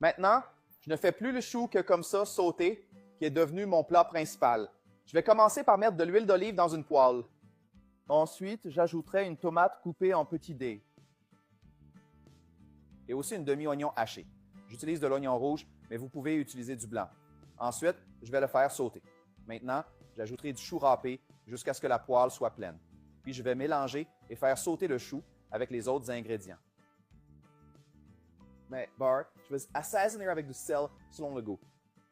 Maintenant, je ne fais plus le chou que comme ça, sauté, qui est devenu mon plat principal. Je vais commencer par mettre de l'huile d'olive dans une poêle. Ensuite, j'ajouterai une tomate coupée en petits dés. Et aussi une demi-oignon haché. J'utilise de l'oignon rouge, mais vous pouvez utiliser du blanc. Ensuite, je vais le faire sauter. Maintenant, j'ajouterai du chou râpé jusqu'à ce que la poêle soit pleine. Puis je vais mélanger et faire sauter le chou avec les autres ingrédients. Mais Bart, je vais assaisonner avec du sel selon le goût.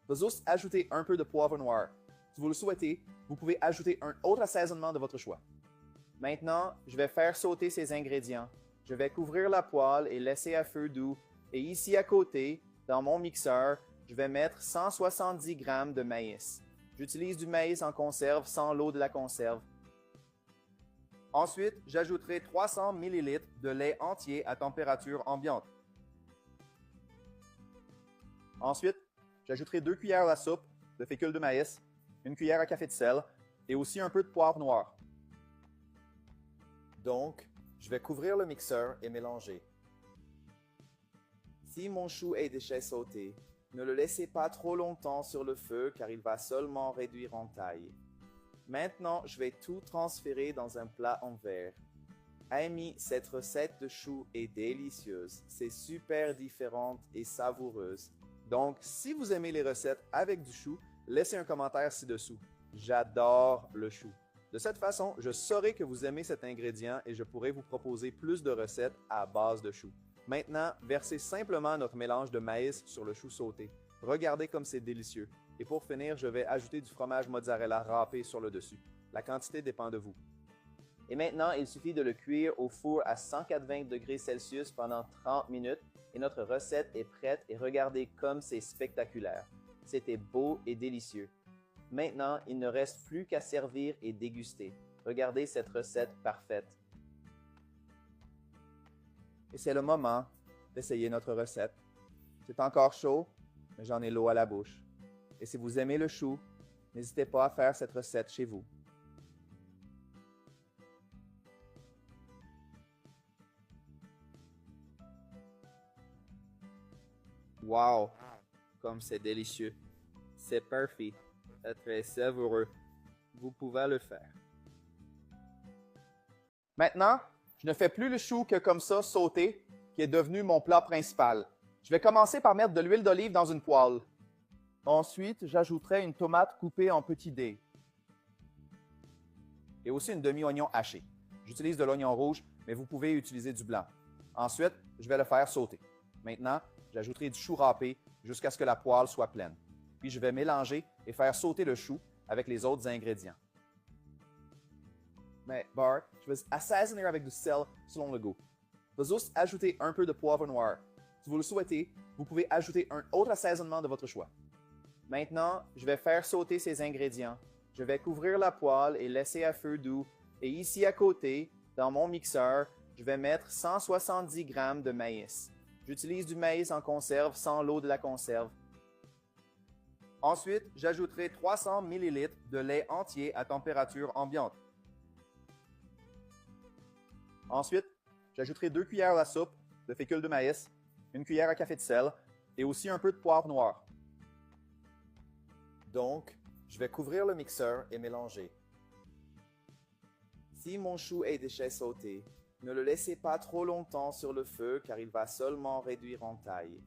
Je vais juste ajouter un peu de poivre noir. Si vous le souhaitez, vous pouvez ajouter un autre assaisonnement de votre choix. Maintenant, je vais faire sauter ces ingrédients. Je vais couvrir la poêle et laisser à feu doux. Et ici à côté, dans mon mixeur, je vais mettre 170 g de maïs. J'utilise du maïs en conserve sans l'eau de la conserve. Ensuite, j'ajouterai 300 ml de lait entier à température ambiante. Ensuite, j'ajouterai 2 cuillères à soupe de fécule de maïs, 1 cuillère à café de sel et aussi un peu de poivre noir. Donc, je vais couvrir le mixeur et mélanger. Si mon chou est déjà sauté, ne le laissez pas trop longtemps sur le feu car il va seulement réduire en taille. Maintenant, je vais tout transférer dans un plat en verre. Amis, cette recette de chou est délicieuse. C'est super différente et savoureuse. Donc, si vous aimez les recettes avec du chou, laissez un commentaire ci-dessous. J'adore le chou. De cette façon, je saurai que vous aimez cet ingrédient et je pourrai vous proposer plus de recettes à base de chou. Maintenant, versez simplement notre mélange de maïs sur le chou sauté. Regardez comme c'est délicieux. Et pour finir, je vais ajouter du fromage mozzarella râpé sur le dessus. La quantité dépend de vous. Et maintenant, il suffit de le cuire au four à 180 degrés Celsius pendant 30 minutes et notre recette est prête et regardez comme c'est spectaculaire. C'était beau et délicieux. Maintenant, il ne reste plus qu'à servir et déguster. Regardez cette recette parfaite. Et c'est le moment d'essayer notre recette. C'est encore chaud, mais j'en ai l'eau à la bouche. Et si vous aimez le chou, n'hésitez pas à faire cette recette chez vous. Wow! Comme c'est délicieux. C'est parfait. C'est très savoureux. Vous pouvez le faire. Maintenant, je ne fais plus le chou que comme ça, sauté, qui est devenu mon plat principal. Je vais commencer par mettre de l'huile d'olive dans une poêle. Ensuite, j'ajouterai une tomate coupée en petits dés. Et aussi une demi-oignon haché. J'utilise de l'oignon rouge, mais vous pouvez utiliser du blanc. Ensuite, je vais le faire sauter. Maintenant, j'ajouterai du chou râpé jusqu'à ce que la poêle soit pleine. Puis je vais mélanger et faire sauter le chou avec les autres ingrédients. Mais Bart, je vais assaisonner avec du sel selon le goût. Je vais juste ajouter un peu de poivre noir. Si vous le souhaitez, vous pouvez ajouter un autre assaisonnement de votre choix. Maintenant, je vais faire sauter ces ingrédients. Je vais couvrir la poêle et laisser à feu doux. Et ici à côté, dans mon mixeur, je vais mettre 170 g de maïs. J'utilise du maïs en conserve sans l'eau de la conserve. Ensuite, j'ajouterai 300 ml de lait entier à température ambiante. Ensuite, j'ajouterai 2 cuillères à soupe de fécule de maïs, 1 cuillère à café de sel et aussi un peu de poivre noir. Donc, je vais couvrir le mixeur et mélanger. Si mon chou est déjà sauté, ne le laissez pas trop longtemps sur le feu car il va seulement réduire en taille.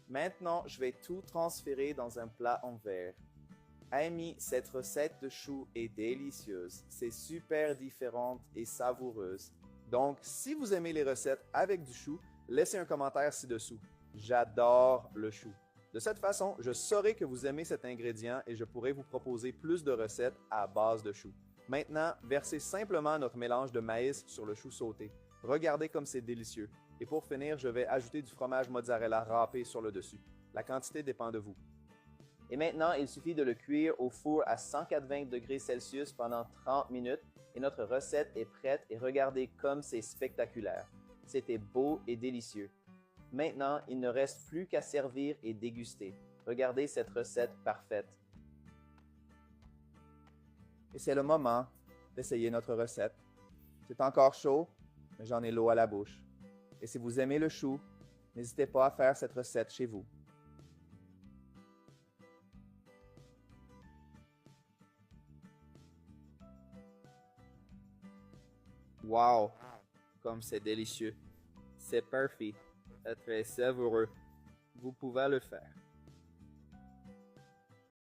Maintenant, je vais tout transférer dans un plat en verre. Amis, cette recette de chou est délicieuse. C'est super différente et savoureuse. Donc, si vous aimez les recettes avec du chou, laissez un commentaire ci-dessous. J'adore le chou. De cette façon, je saurai que vous aimez cet ingrédient et je pourrai vous proposer plus de recettes à base de chou. Maintenant, versez simplement notre mélange de maïs sur le chou sauté. Regardez comme c'est délicieux. Et pour finir, je vais ajouter du fromage mozzarella râpé sur le dessus. La quantité dépend de vous. Et maintenant, il suffit de le cuire au four à 180 degrés Celsius pendant 30 minutes et notre recette est prête et regardez comme c'est spectaculaire. C'était beau et délicieux. Maintenant, il ne reste plus qu'à servir et déguster. Regardez cette recette parfaite. Et c'est le moment d'essayer notre recette. C'est encore chaud, mais j'en ai l'eau à la bouche. Et si vous aimez le chou, n'hésitez pas à faire cette recette chez vous. Wow, comme c'est délicieux. C'est parfait. C'est très savoureux. Vous pouvez le faire.